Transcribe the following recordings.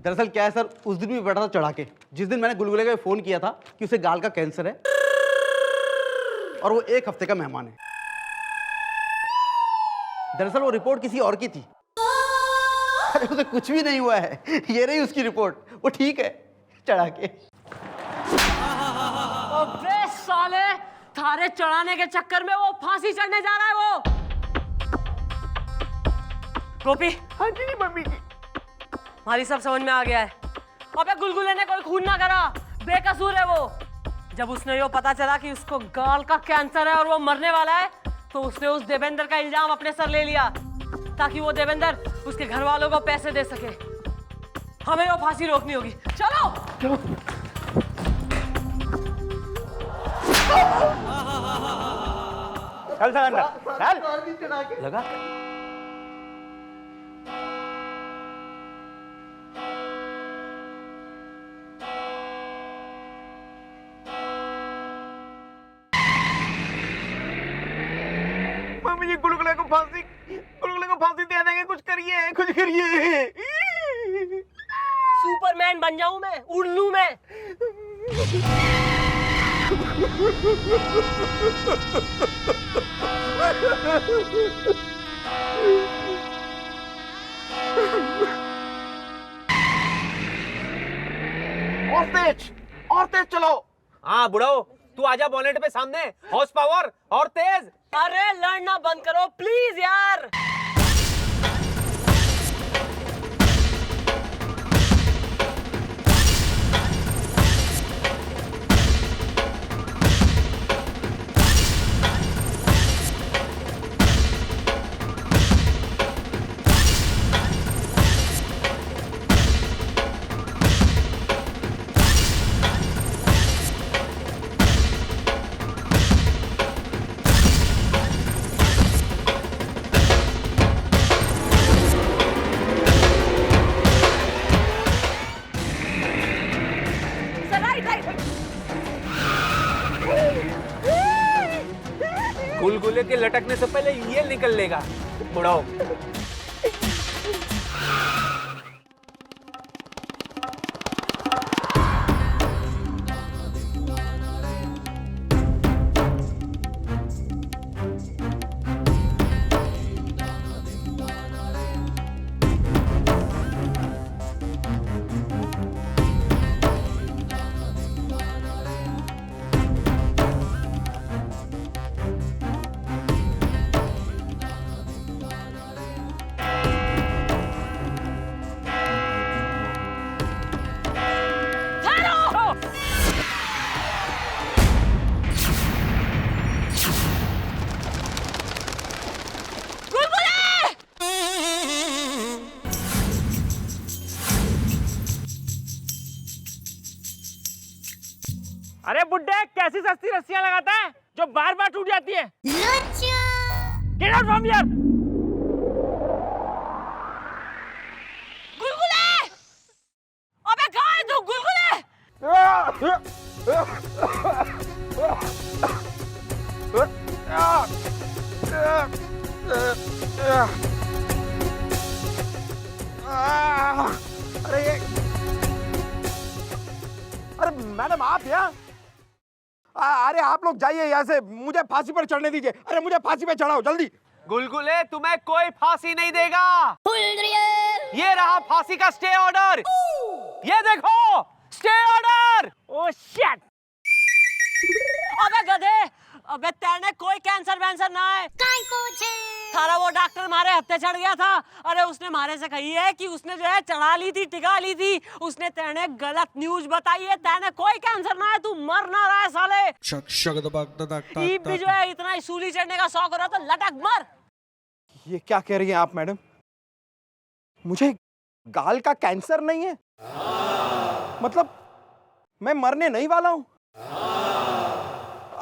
दरअसल क्या है सर, उस दिन भी बैठा था चढ़ा के, जिस दिन मैंने गुलगुले को फोन किया था कि उसे गाल का कैंसर है और वो 1 हफ्ते का मेहमान है। दरअसल वो रिपोर्ट किसी और की थी। अरे उसे कुछ भी नहीं हुआ है, ये रही उसकी रिपोर्ट, वो ठीक है चढ़ा के। अबे साले, थारे चढ़ाने के चक्कर में वो फांसी चढ़ने जा रहा है वो। गोपी। हाँ जी मम्मी जी। हमारी सब समझ में आ गया है। अबे गुलगुले ने कोई खून ना करा, बेकसूर है वो। जब उसने ये पता चला कि उसको गाल का कैंसर है और वो मरने वाला है, तो उसने उस देवेंद्र का इल्जाम अपने सर ले लिया ताकि वो देवेंद्र उसके घर वालों को पैसे दे सके। हमें वो फांसी रोकनी होगी। चलो चलो। चल चल अंदर चल। लगा मम्मी जी, गुलगुले को फांसी दे देंगे। कुछ करिए, कुछ करिए। सुपरमैन बन जाऊं मैं, उड़ लूं मैं। और तेज चलो। हाँ बुढ़ाओ, तू आजा बॉनेट पे सामने। हॉर्स पावर और तेज। अरे लड़ना बंद करो प्लीज यार। गुलगुले के लटकने से पहले ये निकल लेगा बुढ़ाओ। अरे बुड्ढे, कैसी सस्ती रस्सियां लगाता है जो बार बार टूट जाती है। Get out from here! गुलगुले! अबे कहाँ है तू गुलगुले? अरे मैडम, आप यहाँ? अरे आप लोग जाइए यहाँ से, मुझे फांसी पर चढ़ने दीजिए। अरे मुझे फांसी पे चढ़ाओ जल्दी। गुलगुले, तुम्हें कोई फांसी नहीं देगा। ये रहा फांसी का स्टे ऑर्डर। ये देखो, स्टे ऑर्डर। Oh shit! अबे गधे, अबे तेरे कोई कैंसर वैंसर ना है। थारा वो डॉक्टर मारे हत्ते चढ़ गया था। अरे उसने मारे से कही है कि उसने जो है चढ़ा ली थी, टिका ली थी। उसने तेने गलत न्यूज बताई है। तेने कोई कैंसर ना है, तू मर ना रहा है साले। ईब भी जो है इतना सूली चढ़ने का शौक हो रहा तो लटक मर। ये क्या कह रही हैं आप मैडम? मुझे गाल का कैंसर नहीं है? मतलब मैं मरने नहीं वाला हूं?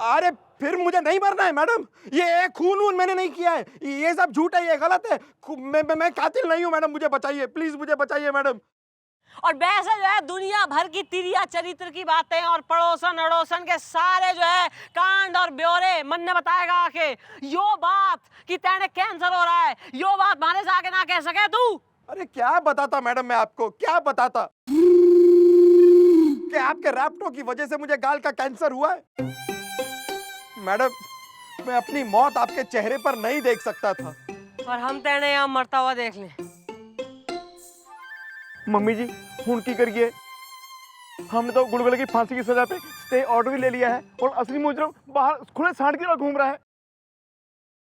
अरे फिर मुझे नहीं मरना है मैडम। ये खून मैंने नहीं किया है, ये सब झूठ है, ये गलत है। मैं कातिल नहीं हूं मैडम, मुझे बचाइए प्लीज, मुझे बचाइए मैडम। और वैसे जो है दुनिया भर की तिरिया चरित्र की बातें और पड़ोसन अड़ोसन के सारे जो है कांड और ब्यौरे मन ने बताएगा आके। यो बात कि तेने कैंसर हो रहा है, यो बात मारे से आगे ना कह सके तू। अरे क्या बताता मैडम, मैं आपको क्या बताता कि आपके रैप्टो की वजह से मुझे गाल का कैंसर हुआ है। मैडम, मैं अपनी मौत आपके चेहरे पर नहीं देख सकता था। और हम तेने यहाँ मरता हुआ देख लें। मम्मी जी, हुन की करिए। हमने तो गुलगुले की फांसी की सजा पे स्टे ऑर्डर भी ले लिया है और असली मुजरिम बाहर खुले सांड की तरह घूम रहा है।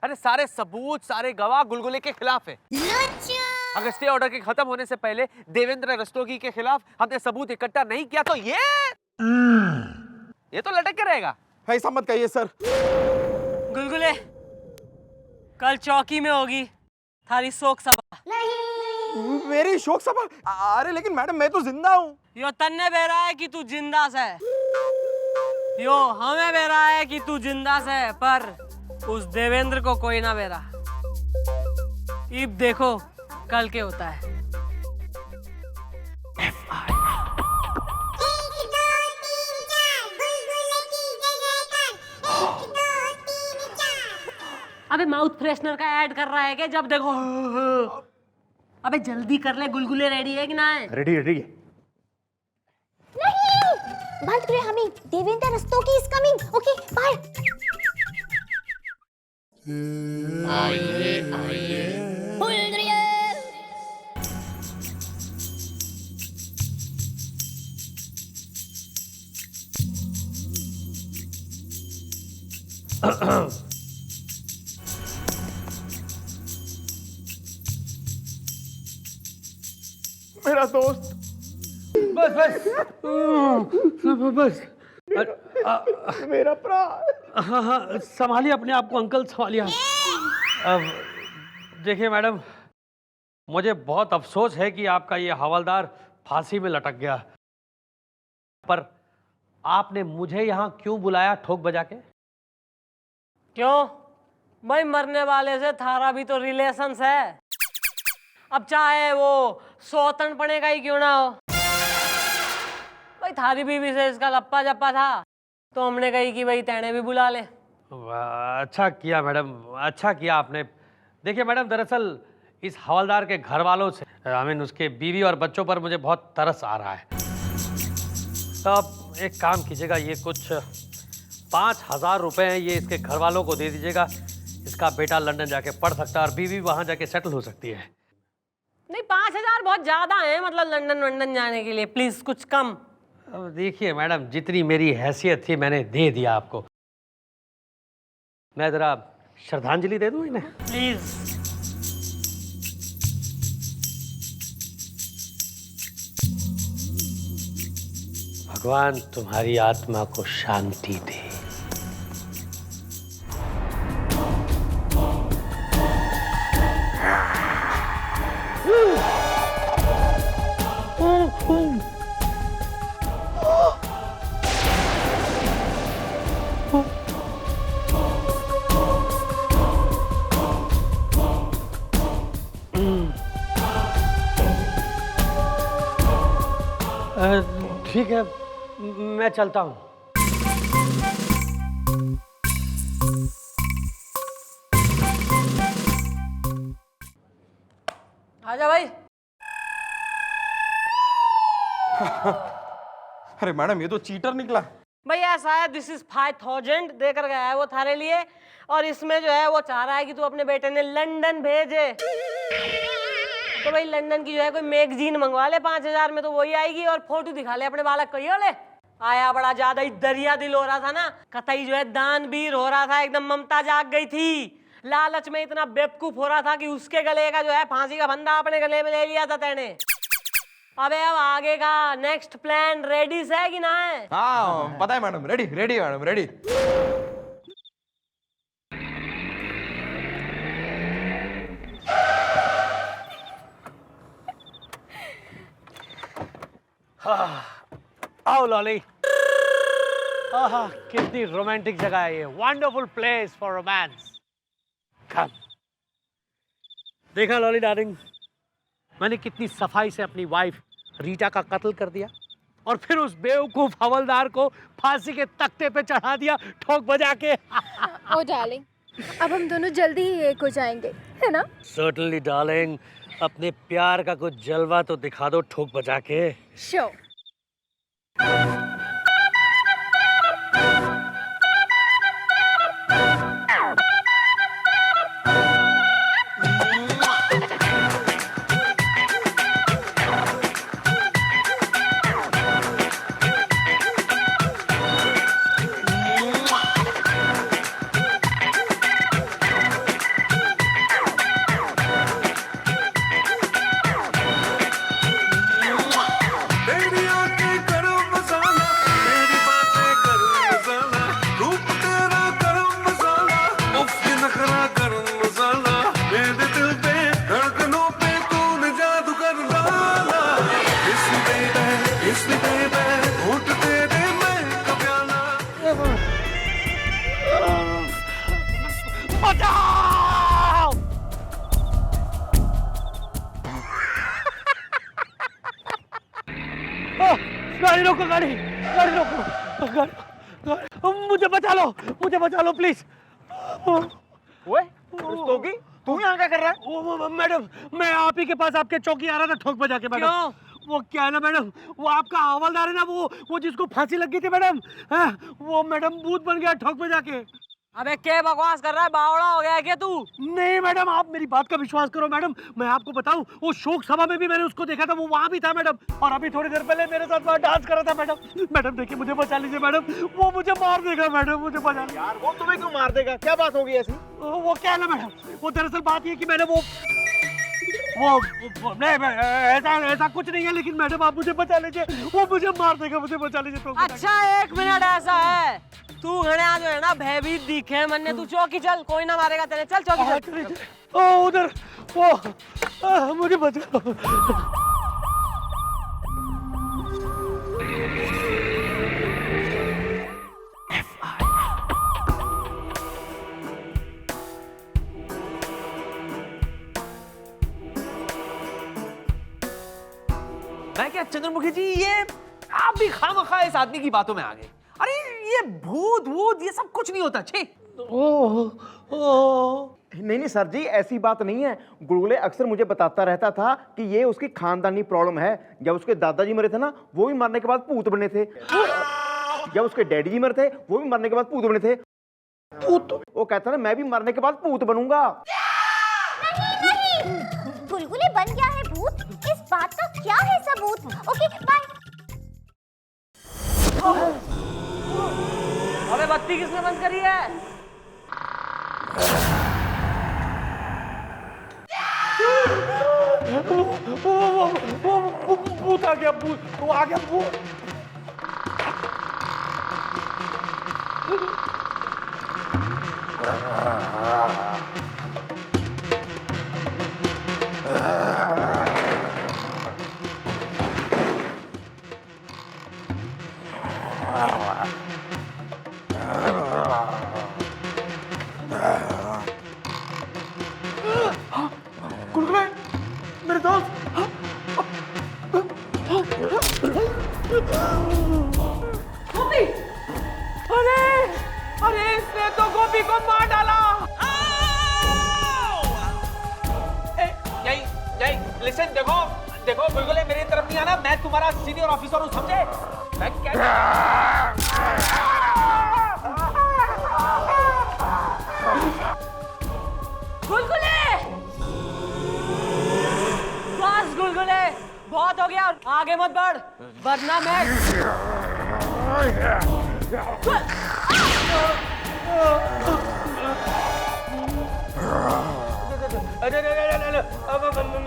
अरे सारे सबूत, सारे गवाह गुलगुले के खिलाफ है। अगर स्टे ऑर्डर के खत्म होने से पहले देवेंद्र रस्तोगी के खिलाफ हमने सबूत इकट्ठा नहीं किया तो ये तो लटक के रहेगा। ऐसा मत कहिए सर। गुलगुले, कल चौकी में होगी थारी शोक सभा। मेरी शोक सभा? अरे लेकिन मैडम, मैं तो जिंदा हूँ। यो तन्ने बह रहा है कि तू जिंदा से, यो हमें बह रहा है कि तू जिंदा से, पर उस देवेंद्र को कोई ना बह रहा। इब देखो कल के होता है। अबे माउथ फ्रेशनर का ऐड कर रहा है क्या? जब देखो अबे जल्दी कर ले, गुलगुले रेडी है कि ना है? Ready ready. नहीं, बंद करिए हमें। Devendra Rastogi is coming. Okay, bye. मेरा दोस्त। बस मेरा भरा। हाँ हाँ, संभालिए अपने आप को अंकल, संभालिए। अब देखिए मैडम, मुझे बहुत अफसोस है कि आपका ये हवलदार फांसी में लटक गया, पर आपने मुझे यहाँ क्यों बुलाया ठोक बजा के? क्यों भाई, मरने वाले से थारा भी तो रिलेशंस है। अब चाहे वो सौतन पड़े का ही क्यों ना हो भाई, थारी बीवी से इसका लप्पा जप्पा था तो हमने कही कि भाई तेने भी बुला ले। अच्छा किया मैडम, अच्छा किया आपने। देखिए मैडम, दरअसल इस हवलदार के घर वालों से, उसके बीवी और बच्चों पर मुझे बहुत तरस आ रहा है। तो आप एक काम कीजिएगा, ये कुछ 5,000 रुपए हैं, ये इसके घर वालों को दे दीजिएगा। इसका बेटा लंदन जाके पढ़ सकता है और बीवी वहां जाके सेटल हो सकती है। नहीं, 5,000 बहुत ज्यादा है, मतलब लंदन जाने के लिए। प्लीज कुछ कम। अब देखिए मैडम, जितनी मेरी हैसियत थी मैंने दे दिया आपको। मैं जरा श्रद्धांजलि दे दूं इन्हें? प्लीज। भगवान तुम्हारी आत्मा को शांति दे। ठीक है, मैं चलता हूँ। आजा भाई। अरे मैडम, ये तो चीटर निकला। भाई ऐसा है, दिस इज 5,000 देकर गया है वो थारे लिए, और इसमें जो है वो चाह रहा है कि तू अपने बेटे ने लंदन भेजे। तो भाई लंदन की जो है कोई मैगजीन मंगवा ले 5,000 में, तो वही आएगी, और फोटो दिखा ले अपने बालक को। ये ले आया बड़ा ज्यादा ही दरिया दिल हो रहा था ना, कतई जो है दानवीर हो रहा था, एकदम ममता जाग गई थी। लालच में इतना बेवकूफ हो रहा था कि उसके गले का जो है फांसी का फंदा अपने गले में ले लिया था तेने। अबे अब आगे का नेक्स्ट प्लान रेडी है कि ना है? हाँ पता है madam, ready ready madam, ready. आओ लॉली। कितनी रोमांटिक जगह है ये, वंडरफुल प्लेस फॉर रोमांस। कम। देखा लॉली डार्लिंग, मैंने कितनी सफाई से अपनी वाइफ रीटा का कत्ल कर दिया, और फिर उस बेवकूफ हवलदार को फांसी के तख्ते पे चढ़ा दिया ठोक बजा के। ओ डार्लिंग, अब हम दोनों जल्दी ही एक हो जाएंगे, है ना? सर्टनली डार्लिंग, अपने प्यार का कुछ जलवा तो दिखा दो ठोक बजा के। शो तेरी आंखें करो मसाला, तेरी बातें करो मसाला, रूप तेरा गरम मसाला, उफ ये नखरा गरम मसाला, मेरे दिल पे धड़कनों पे तूने जादू कर डाला। इसलिए दे दे घूंट दे दे मैं कब्याला। बचाओ! गाड़ी रोको, गाड़ी रोको, मुझे बचा लो प्लीज। ओए रस्तोगी, तू यहाँ क्या कर रहा है? मैडम, मैं आप ही के पास आपके चौकी आ रहा था ठोक बजा के। मैडम क्यों? वो क्या है ना मैडम, वो आपका हवलदार है ना, वो जिसको फांसी लग गई थी मैडम, वो मैडम भूत बन गया ठोक बजा के। अबे क्या बकवास कर रहा है, बावड़ा हो गया है क्या तू? नहीं मैडम, आप मेरी बात का विश्वास करो मैडम। मैं आपको बताऊं, वो शोक सभा में भी मैंने उसको देखा था, वो वहां भी था मैडम। और अभी थोड़ी देर पहले मेरे साथ वहां डांस कर रहा था मैडम। मैडम देखिए, मुझे बचा लीजिए मैडम, वो मुझे मार देगा मैडम, मुझे बचा लीजिए। यार वो तुम्हें क्यों मार देगा? क्या बात होगी ऐसी? वो क्या है ना मैडम, वो दरअसल बात ये कि मैंने वो नहीं, ऐसा कुछ नहीं है, लेकिन मैडम आप मुझे बचा लीजिए, वो मुझे मार देगा, मुझे बचा लीजिए। तो अच्छा 1 मिनट ऐसा है, तू घड़ा जो है ना भयभीत दिखे मन्ने, तू चौकी चल, कोई ना मारेगा तेरे, चल चौकी चल। ओ उधर वो मुझे बचा। मैं क्या चंद्रमुखी जी, ये आप भी खामखा इस आदमी की बातों में आ गए। अरे ये भूत वूत ये सब कुछ नहीं होता। छे नहीं सर जी, ऐसी बात नहीं है। गुलगुले अक्सर मुझे बताता रहता था कि ये उसकी खानदानी प्रॉब्लम है। जब उसके दादाजी मरे थे ना, वो भी मरने के बाद भूत बने थे। जब उसके डैडी जी मरे थे, वो भी मरने के बाद भूत बने थे। भूत? वो कहता ना, मैं भी मरने के बाद भूत बनूंगा। नहीं, गुलगुले बन गया है भूत, इस बात का क्या है सबूत? Okay bye. अबे बत्ती किसने बंद करी है? भूत आ गया, भूत वो आ गया, भूत। गुलगुले, मेरे दोस्त। गोपी! अरे इसने तो गोपी को मार डाला। यही लिसन, देखो गुलगुले, मेरी तरफ नहीं आना। मैं तुम्हारा सीनियर ऑफिसर हूँ, समझे? मैं गुलगुले! बस गुलगुले, बहुत हो गया, आगे मत बढ़, वरना मैं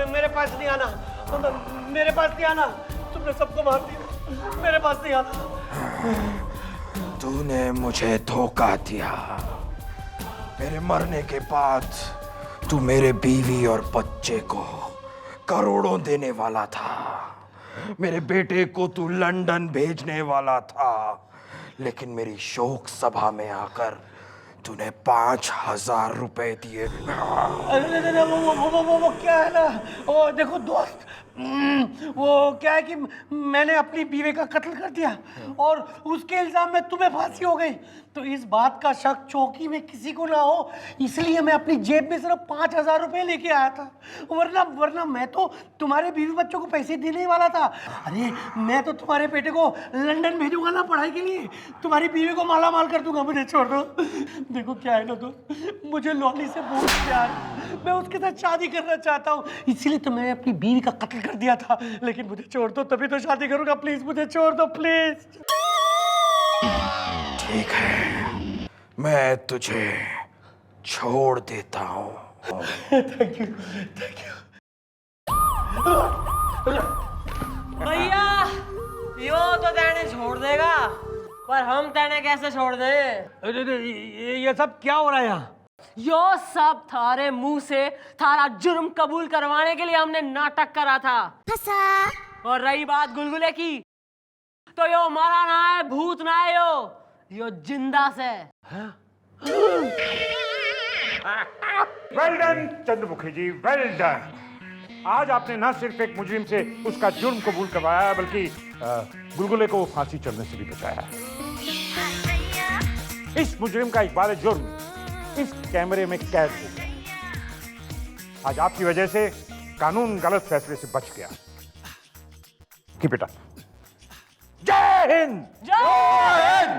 मेरे पास नहीं आना, मेरे पास नहीं आना। तुमने सबको मार दिया, मेरे पास नहीं आना। तूने मुझे धोखा दिया। मेरे मरने के बाद तू मेरे बीवी और बच्चे को करोड़ों देने वाला था। मेरे बेटे को तू लंदन भेजने वाला था, लेकिन मेरी शोक सभा में आकर तूने 5,000 रुपए दिए। अरे वो क्या है ना, देखो दोस्त, वो क्या है कि मैंने अपनी बीवी का कत्ल कर दिया और उसके इल्जाम में तुम्हें फांसी हो गई। तो इस बात का शक चौकी में किसी को ना हो, इसलिए मैं अपनी जेब में सिर्फ 5,000 रुपए लेके आया था। वरना मैं तो तुम्हारे बीवी बच्चों को पैसे देने ही वाला था। अरे मैं तो तुम्हारे बेटे को लंदन भेजूंगा ना पढ़ाई के लिए, तुम्हारी बीवी को माला माल कर दूंगा। मुझे छोड़ दो। देखो क्या है ना, तो मुझे लॉली से बहुत प्यार है, मैं उसके साथ शादी करना चाहता हूँ, इसीलिए तो मैंने अपनी बीवी का कत्ल कर दिया था। लेकिन मुझे छोड़ दो, तभी तो शादी करूंगा। प्लीज मुझे छोड़ दो, प्लीज। ठीक है, मैं तुझे छोड़ देता हूँ। Thank you. भैया यो तो तेने छोड़ देगा, पर हम तेने कैसे छोड़ दें? ये सब क्या हो रहा है यहाँ? यो सब थारे मुंह से थारा जुर्म कबूल करवाने के लिए हमने नाटक करा था। और रही बात गुलगुले की, तो यो मरा ना है, भूत ना है, यो जिंदा से। वेल डन चंद्रमुखी जी, वेल डन। आज आपने न सिर्फ एक मुजरिम से उसका जुर्म कबूल करवाया, बल्कि गुलगुले को फांसी चढ़ने से भी बचाया। इस मुजरिम का इकबाल जुर्म इस कैमरे में कैद हो गया। आज आपकी वजह से कानून गलत फैसले से बच गया। Keep it up. जय हिंद। जय हिंद।